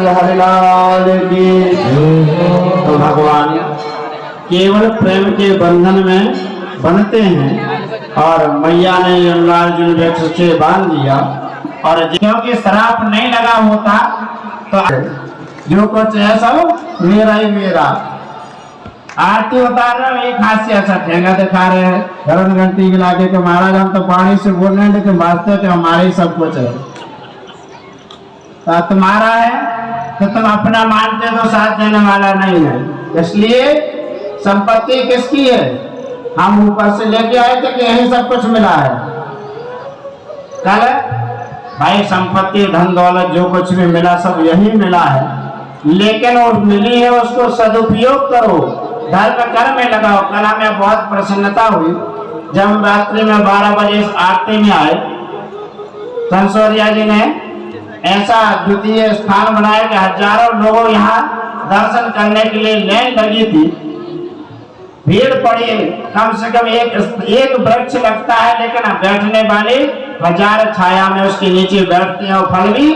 हरिलाल की। तो भगवान केवल प्रेम के बंधन में बनते हैं और मैया ने यमराज जी वृक्ष से बांध दिया। और क्योंकि श्राप नहीं लगा होता तो जो कुछ है सब मेरा ही मेरा। आरती उतार रहे हो, एक हास्य अच्छा ठेंगा दिखा रहे हैं धर्म घंटी गिला के कि महाराज हम तो पानी से बोल रहे हैं लेकिन वास्तव में हमारे ही सब कुछ है। तो तुम्हारा है तो तुम अपना मानते तो साथ देने वाला नहीं है, इसलिए संपत्ति किसकी है? हम ऊपर से लेके आए थे कि यही सब कुछ मिला है। कल भाई संपत्ति धन दौलत जो कुछ भी मिला सब यही मिला है, लेकिन वो मिली है उसको सदुपयोग करो, धर्म कर्म में लगाओ। कल हमें बहुत प्रसन्नता हुई जब हम रात्रि में 12 बजे आरती में आए। संसोरिया जी ने ऐसा द्वितीय स्थान बनाया कि हजारों लोगों यहाँ दर्शन करने के लिए लाइन लगी थी, भीड़ पड़ी। कम से कम एक वृक्ष लगता है लेकिन बैठने वाले हजार छाया में उसके नीचे बैठते हैं और फल भी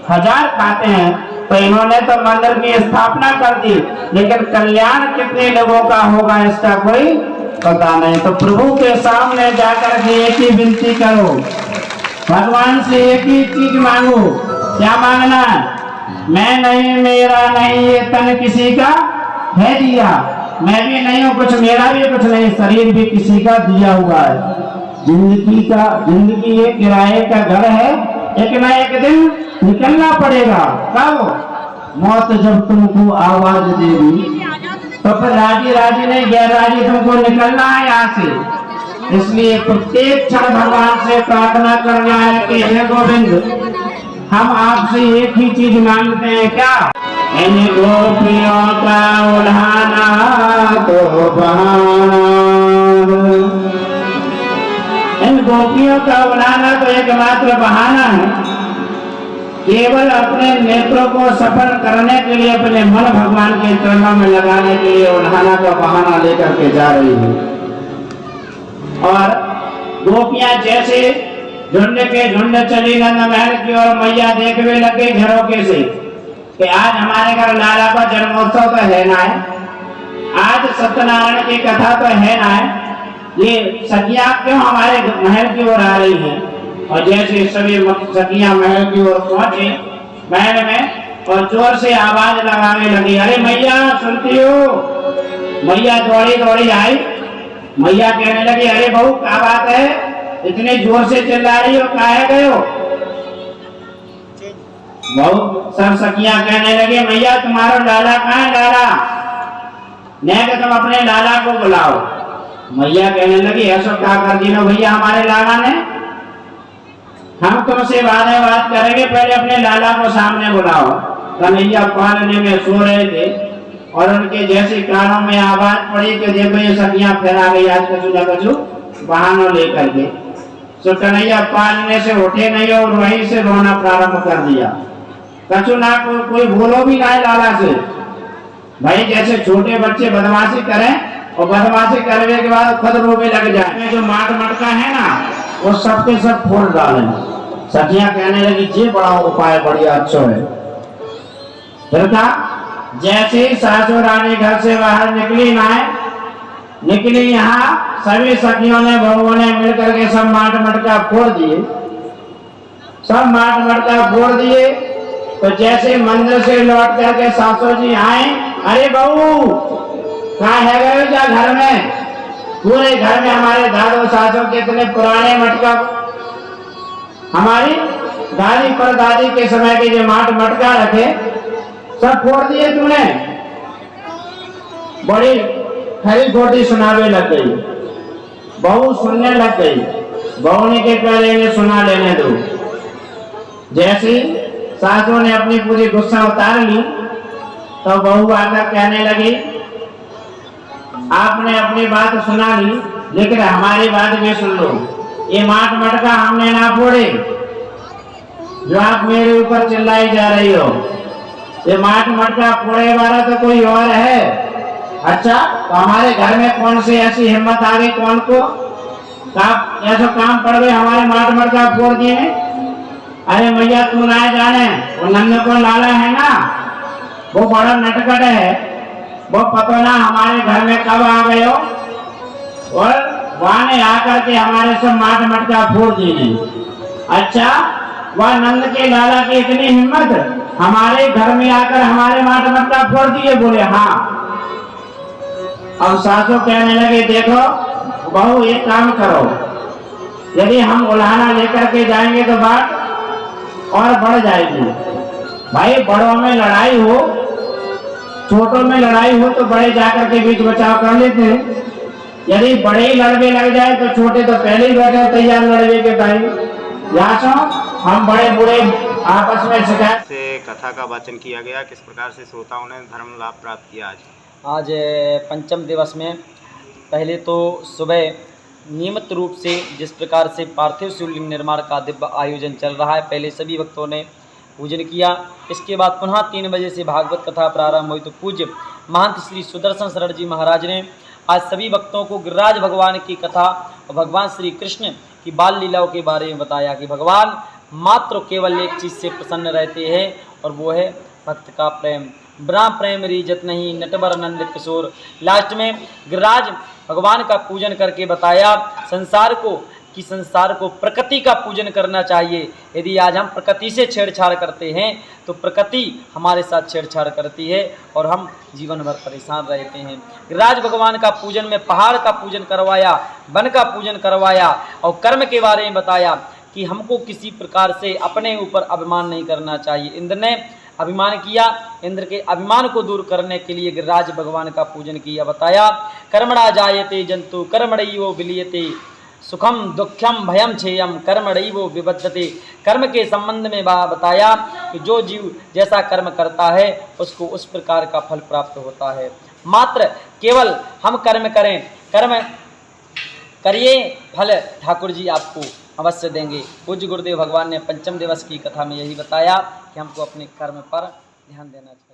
हजार खाते हैं। तो इन्होंने तो मंदिर की स्थापना कर दी, लेकिन कल्याण कितने लोगों का होगा इसका कोई पता नहीं। तो प्रभु के सामने जाकर के एक ही विनती करो, भगवान से एक ही चीज मांगो। क्या मांगना? मैं नहीं, मेरा नहीं, ये तन किसी का है दिया, मैं भी नहीं हूँ, कुछ मेरा भी कुछ नहीं, शरीर भी किसी का दिया हुआ है। जिंदगी एक किराए का घर है, एक ना एक दिन निकलना पड़ेगा। कब? मौत जब तुमको आवाज देगी तो फिर राजी राजी नहीं गैर राजी तुमको निकलना है यहाँ से। इसलिए प्रत्येक क्षण भगवान से प्रार्थना करना है कि हे गोविंद हम आपसे एक ही चीज मांगते हैं। क्या? इन गोपियों का उल्हाना तो बहाना, इन गोपियों का उल्हाना तो एकमात्र बहाना है। केवल अपने नेत्रों को सफल करने के लिए, अपने मन भगवान के चरणों में लगाने के लिए उल्हाना का बहाना लेकर के जा रही है। और गोपियां जैसे झुंड के झुंड चली नंद महल की ओर, मैया देखने लगे झरोके से कि आज हमारे घर लाला का जन्मोत्सव तो है ना है, आज सत्यनारायण की कथा तो है ना है, ये सखियां क्यों हमारे महल की ओर आ रही हैं? और जैसे सभी सखियां महल की ओर पहुंची महल में और जोर से आवाज लगाने लगी, अरे मैया सुनती हो? मैया दौड़ी दौड़ी आई, मैया कहने लगी, अरे बहू क्या बात है, इतने जोर से चिल्ला रही हो, काहे गए हो? बहू सब सखियां कहने लगी, मैया तुम्हारा लाला कहाँ है? लाला नहीं कि तुम अपने लाला को बुलाओ। मैया कहने लगी, ऐसा क्या कर दी नो भैया हमारे लाला ने? हम तुमसे बाद में बात करेंगे, पहले अपने लाला को सामने बुलाओ। कन्हैया पालने में सो रहे थे और उनके जैसे कानों में आवाज पड़ी कि देखो ये सखियां फैला गई आज कछु न कछु बहाना लेकर के। तो कन्हैया पालने से उठे नहीं और वहीं से रोना प्रारंभ कर दिया। कछु ना कोई बोलो भी ना है लाला से। भाई जैसे छोटे बच्चे बदमाशी करें और बदमाशी करने के बाद खुद रोने लग जाए, जो माट मटका है ना वो सबके सब फोड़ डाले। सखियां कहने लगी, ये बड़ा उपाय बढ़िया अच्छा है। फिर था जैसे ही सासू रानी घर से बाहर निकली यहाँ सभी सखियों ने बहुओं ने मिलकर के सब माट मटका फोड़ दिए, सब माट मटका फोड़ दिए। तो जैसे मंदिर से लौट करके सासू जी आए, अरे बहू कहाँ है गए क्या घर में? पूरे घर में हमारे दादो सासू के इतने पुराने मटका, हमारी दादी परदादी के समय के जो माट मटका रखे सब फोड़ दिए तूने। बड़ी खरी खोटी सुनावे लग गई, बहू सुनने लग गई। बहू ने के पहले इन्हें सुना लेने दो। जैसी सासू ने अपनी पूरी गुस्सा उतार ली तो बहू आकर कहने लगी, आपने अपनी बात सुना ली लेकिन हमारी बात भी सुन लो। ये माट मटका हमने ना फोड़े जो आप मेरे ऊपर चिल्लाई जा रही हो। ये माट मटका फोड़े वाला तो कोई और है। अच्छा तो हमारे घर में कौन सी ऐसी हिम्मत आ गई, कौन को ऐसा काम पड़ गए हमारे माट मटका फोड़ दिए? अरे भैया तू ना जाने, वो नंद को लाला है ना, वो बड़ा नटखट है, वो पता ना हमारे घर में कब आ गए हो और वहां ने आकर के हमारे सब माट मटका फोड़ दिए। अच्छा, वह नंद के लाला की इतनी हिम्मत, हमारे घर में आकर हमारे माट मटका फोड़ दिए? बोले हाँ। अब सासू कहने लगे देखो बहू एक काम करो, यदि हम उल्हाना लेकर के जाएंगे तो बात और बढ़ जाएगी। भाई बड़ों में लड़ाई हो, छोटों में लड़ाई हो तो बड़े जाकर के बीच बचाव कर लेते हैं। यदि बड़े ही लड़ने लग जाए तो छोटे तो पहले ही बैठे तैयार लड़ने के भाई। यहाँ से हम बड़े बूढ़े आपस में शिकायत से कथा का वाचन किया गया। किस प्रकार से श्रोताओं ने धर्म लाभ प्राप्त किया? आज पंचम दिवस में पहले तो सुबह नियमित रूप से जिस प्रकार से पार्थिव शिवलिंग निर्माण का दिव्य आयोजन चल रहा है, पहले सभी भक्तों ने पूजन किया। इसके बाद पुनः 3 बजे से भागवत कथा प्रारंभ हुई तो पूज्य महंत श्री सुदर्शन शरण जी महाराज ने आज सभी भक्तों को गिरिराज भगवान की कथा और भगवान श्री कृष्ण की बाल लीलाओं के बारे में बताया कि भगवान मात्र केवल एक चीज़ से प्रसन्न रहते हैं और वो है भक्त का प्रेम। ब्रह्म प्रेम रीजत नहीं नटवर नंद किशोर। लास्ट में गिरिराज भगवान का पूजन करके बताया संसार को प्रकृति का पूजन करना चाहिए। यदि आज हम प्रकृति से छेड़छाड़ करते हैं तो प्रकृति हमारे साथ छेड़छाड़ करती है और हम जीवन भर परेशान रहते हैं। गिरिराज भगवान का पूजन में पहाड़ का पूजन करवाया, वन का पूजन करवाया और कर्म के बारे में बताया कि हमको किसी प्रकार से अपने ऊपर अभिमान नहीं करना चाहिए। इंद्र ने अभिमान किया, इंद्र के अभिमान को दूर करने के लिए गिरिराज भगवान का पूजन किया। बताया कर्मणा जायते जंतु कर्मणैवो विलीयते सुखम दुखम भयम छेयम कर्मणैवो विबद्धते। कर्म के संबंध में बताया कि जो जीव जैसा कर्म करता है उसको उस प्रकार का फल प्राप्त होता है। मात्र केवल हम कर्म करें, कर्म करिए, फल ठाकुर जी आपको अवश्य देंगे। पूज्य गुरुदेव भगवान ने पंचम दिवस की कथा में यही बताया कि हमको अपने कर्म पर ध्यान देना चाहिए।